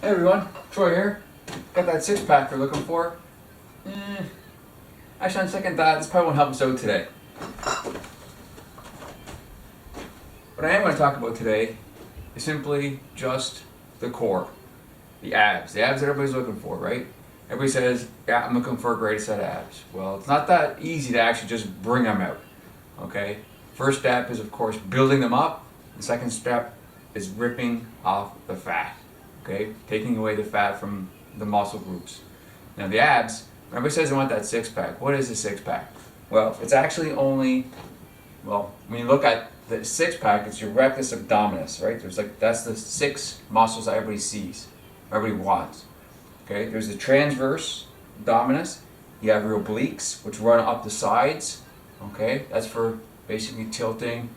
Hey everyone, Troy here. Got that six-pack you're looking for? Actually, on second thought, this probably won't help us out today. What I am going to talk about today is simply just the core, the abs that everybody's looking for, right? Everybody says, yeah, I'm looking for a great set of abs. Well, it's not that easy to actually just bring them out, okay? First step is, of course, building them up. The second step is ripping off the fat, okay? Taking away the fat from the muscle groups. Now the abs, everybody says they want that six-pack. What is a six-pack? Well, it's actually only, well, when you look at the six-pack, it's your rectus abdominis, right? That's the six muscles that everybody sees, everybody wants. Okay, there's the transverse abdominis. You have your obliques, which run up the sides. Okay, that's for basically tilting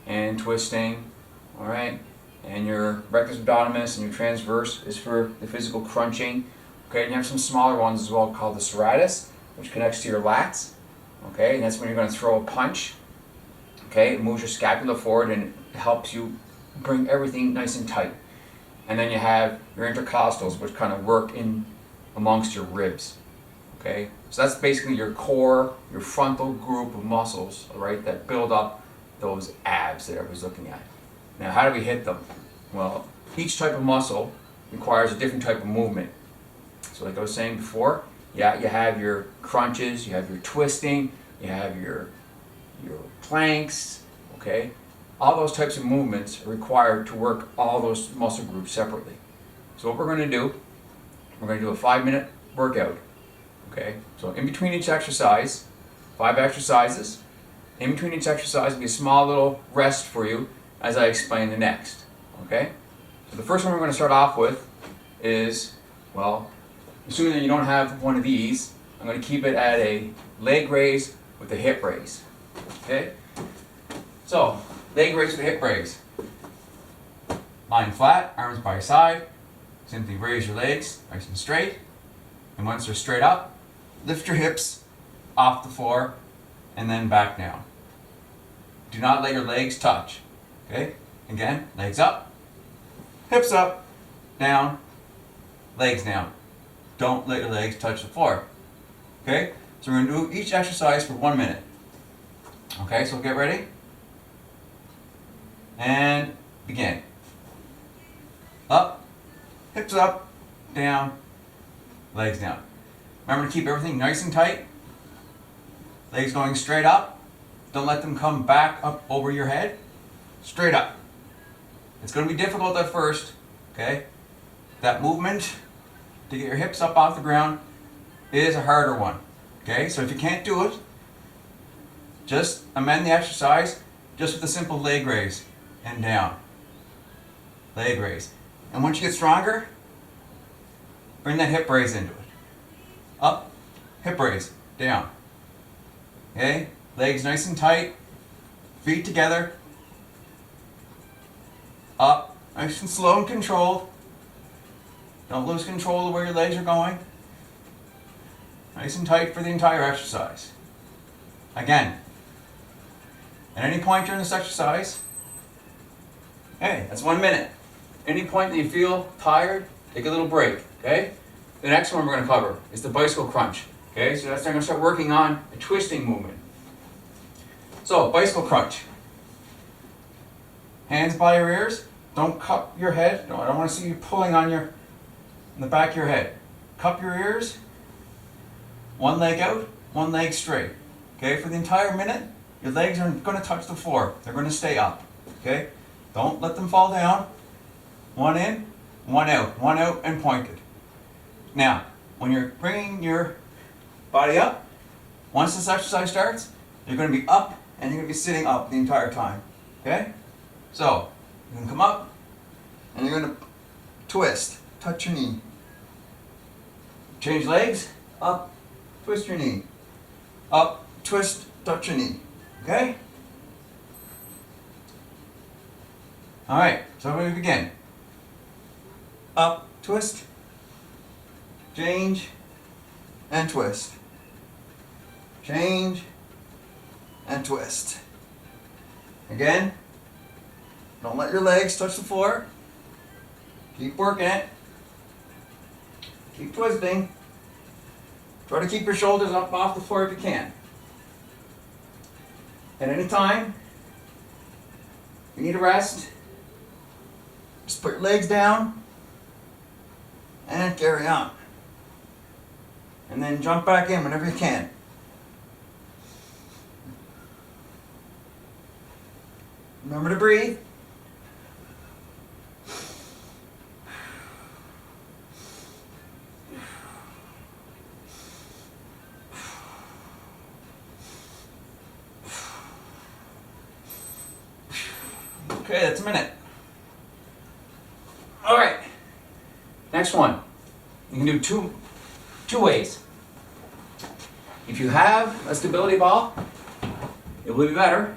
and twisting. All right, and your rectus abdominis and your transverse is for the physical crunching. Okay, and you have some smaller ones as well called the serratus, which connects to your lats. Okay, and that's when you're going to throw a punch. Okay, it moves your scapula forward and it helps you bring everything nice and tight. And then you have your intercostals, which kind of work in amongst your ribs. Okay, so that's basically your core, your frontal group of muscles, all right, that build up those abs that everybody's looking at. Now, how do we hit them? Well, each type of muscle requires a different type of movement. So like I was saying before, yeah, you have your crunches, you have your twisting, you have your planks, okay? All those types of movements are required to work all those muscle groups separately. So what we're going to do, we're going to do a 5-minute workout, okay? So in between each exercise, 5 exercises. In between each exercise will be a small little rest for you as I explain the next, okay? So the first one we're going to start off with is, well, assuming that you don't have one of these, I'm going to keep it at a leg raise with a hip raise, okay? So, leg raise with a hip raise. Lying flat, arms by your side. Simply raise your legs nice and straight. And once they're straight up, lift your hips off the floor and then back down. Do not let your legs touch. Okay? Again, legs up, hips up, down, legs down. Don't let your legs touch the floor. Okay? So we're going to do each exercise for 1 minute. Okay, so get ready. And begin. Up, hips up, down, legs down. Remember to keep everything nice and tight. Legs going straight up. Don't let them come back up over your head. Straight up. It's going to be difficult at first, okay? That movement to get your hips up off the ground is a harder one, okay? So if you can't do it, just amend the exercise just with a simple leg raise. And down. Leg raise. And once you get stronger, bring that hip raise into it. Up, hip raise, down. Okay? Legs nice and tight. Feet together. Up, nice and slow and controlled. Don't lose control of where your legs are going. Nice and tight for the entire exercise. Again, at any point during this exercise, hey, that's 1 minute. Any point that you feel tired, take a little break, okay? The next one we're going to cover is the bicycle crunch, okay? So that's going to start working on a twisting movement. So, bicycle crunch. Hands by your ears. Don't cup your head. No, I don't want to see you pulling on the back of your head. Cup your ears. One leg out, one leg straight. Okay, for the entire minute, your legs aren't going to touch the floor. They're going to stay up, okay? Don't let them fall down. One in, one out and pointed. Now, when you're bringing your body up, once this exercise starts, you're going to be up and you're going to be sitting up the entire time. Okay? So, you can come up and you're going to twist, touch your knee. Change legs, up, twist your knee. Up, twist, touch your knee. Okay? Alright, so we begin. Up, twist, change, and twist. Change, and twist. Again, don't let your legs touch the floor. Keep working it. Keep twisting. Try to keep your shoulders up off the floor if you can. At any time, you need a rest, just put your legs down and carry on. And then jump back in whenever you can. Remember to breathe. Okay, that's a minute. All right, next one. You can do two ways. If you have a stability ball, it will be better.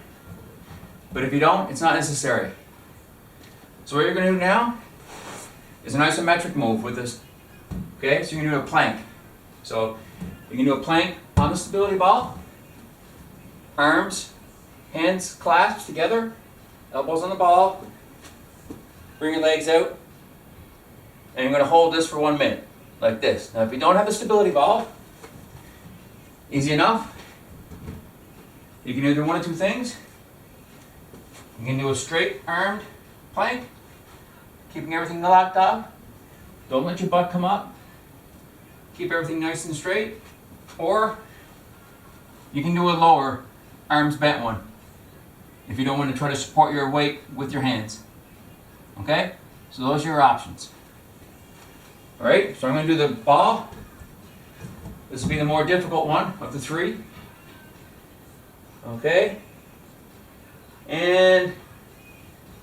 But if you don't, it's not necessary. So what you're going to do now is an isometric move with this. Okay, so you can do a plank. So you can do a plank on the stability ball, arms, hands clasped together, elbows on the ball, bring your legs out, and you're going to hold this for 1 minute, like this. Now if you don't have a stability ball, easy enough. You can either do one of two things. You can do a straight armed plank, keeping everything locked up. Don't let your butt come up. Keep everything nice and straight. Or you can do a lower arms bent one if you don't want to try to support your weight with your hands. Okay? So those are your options. Alright, so I'm going to do the ball. This will be the more difficult one of the three. Okay? And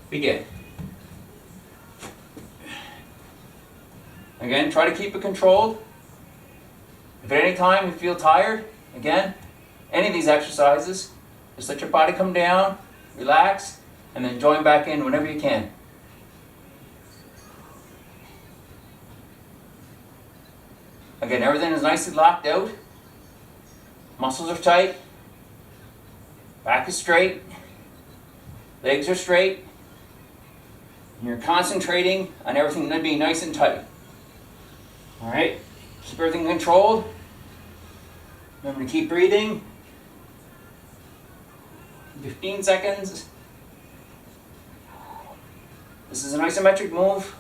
begin. Again, try to keep it controlled. If at any time you feel tired, again, any of these exercises, just let your body come down, relax, and then join back in whenever you can. Again, everything is nicely locked out. Muscles are tight. Back is straight. Legs are straight. And you're concentrating on everything being nice and tight. Alright? Keep everything controlled. Remember to keep breathing. 15 seconds. This is an isometric move.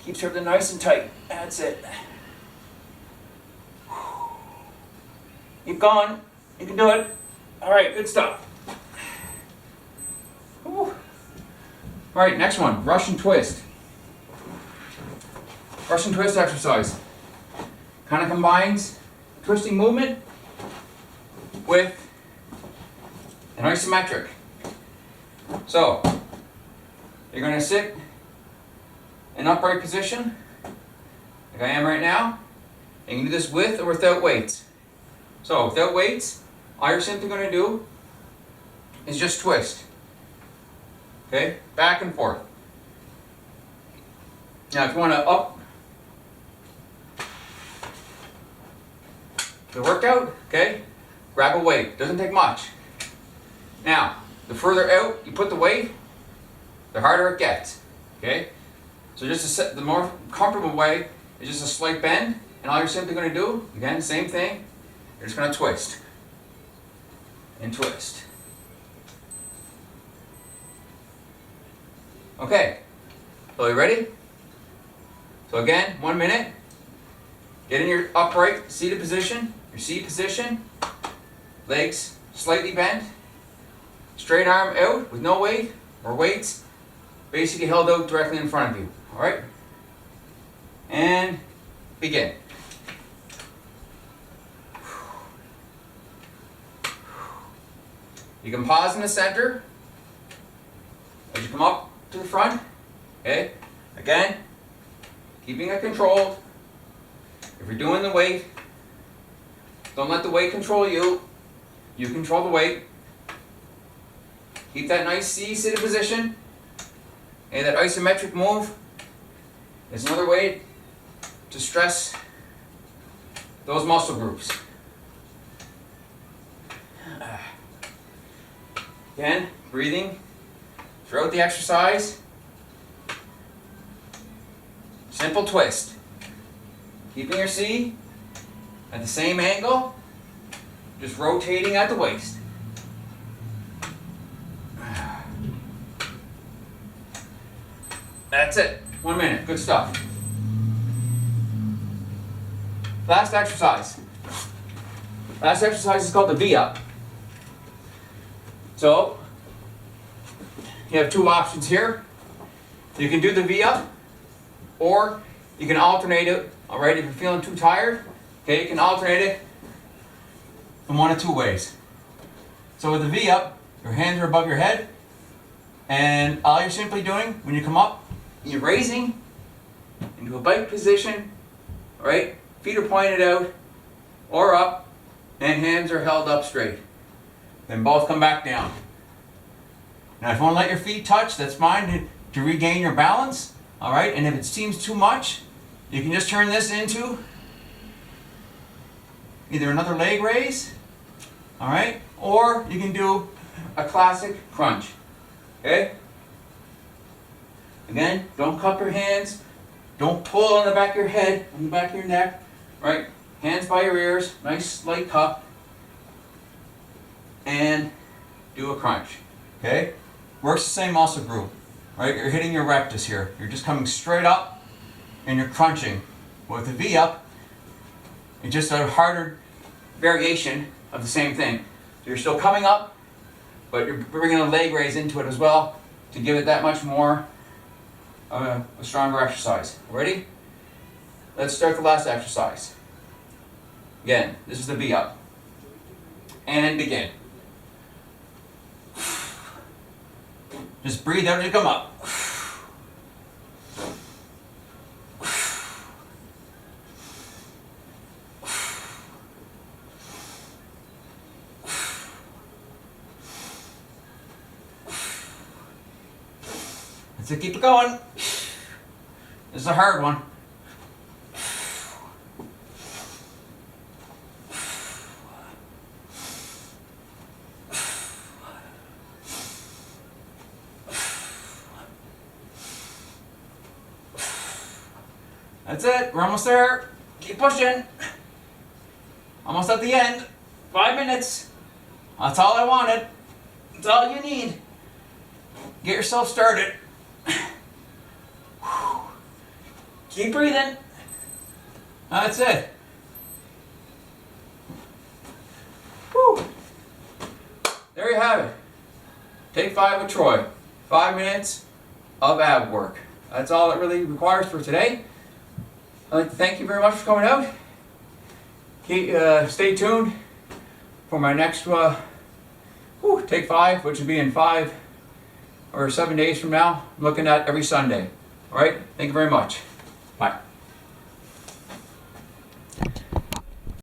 Keeps everything nice and tight. That's it. Keep going. You can do it. Alright, good stuff. Alright, next one. Russian twist. Russian twist exercise. Kind of combines twisting movement with an isometric. So, you're going to sit in upright position, like I am right now. And you can do this with or without weights. So, without weights, all you're simply going to do is just twist. Okay? Back and forth. Now, if you want to up the workout, okay, grab a weight. Doesn't take much. Now, the further out you put the weight, the harder it gets. Okay? So just to set the more comfortable way is just a slight bend, and all you're simply going to do, again, same thing, you're just going to twist. And twist. Okay. So you ready? So again, 1 minute. Get in your upright seated position, your seat position. Legs slightly bent. Straight arm out with no weight or weights. Basically held out directly in front of you. Alright? And begin. You can pause in the center as you come up to the front. Okay? Again, keeping it controlled. If you're doing the weight, don't let the weight control you. You control the weight. Keep that nice seated position. And that isometric move is another way to stress those muscle groups. Again, breathing throughout the exercise. Simple twist. Keeping your C at the same angle, just rotating at the waist. That's it. 1 minute. Good stuff. Last exercise. Last exercise is called the V-up. So, you have two options here. You can do the V-up, or you can alternate it. Alright, if you're feeling too tired, okay, you can alternate it in one of two ways. So with the V-up, your hands are above your head, and all you're simply doing when you come up, you're raising into a bike position, alright? Feet are pointed out or up, and hands are held up straight. Then both come back down. Now if you want to let your feet touch, that's fine to regain your balance, alright? And if it seems too much, you can just turn this into either another leg raise, alright? Or you can do a classic crunch, okay? Again, don't cup your hands, don't pull on the back of your head, on the back of your neck, right? Hands by your ears, nice light cup, and do a crunch, okay? Works the same muscle group, right? You're hitting your rectus here. You're just coming straight up and you're crunching. With the V-up, it's just a harder variation of the same thing. So you're still coming up, but you're bringing a leg raise into it as well to give it that much more a stronger exercise. Ready? Let's start the last exercise. Again, this is the V-up. And begin. Just breathe out as you come up. So keep it going. This is a hard one. That's it. We're almost there. Keep pushing. Almost at the end. 5 minutes. That's all I wanted. That's all you need. Get yourself started. Keep breathing. That's it. Whew. There you have it. Take 5 with Troy. 5 minutes of ab work. That's all it really requires for today. I'd like to thank you very much for coming out. Stay tuned for my next Take 5, which will be in 5 or 7 days from now. I'm looking at every Sunday. All right? Thank you very much. Bye.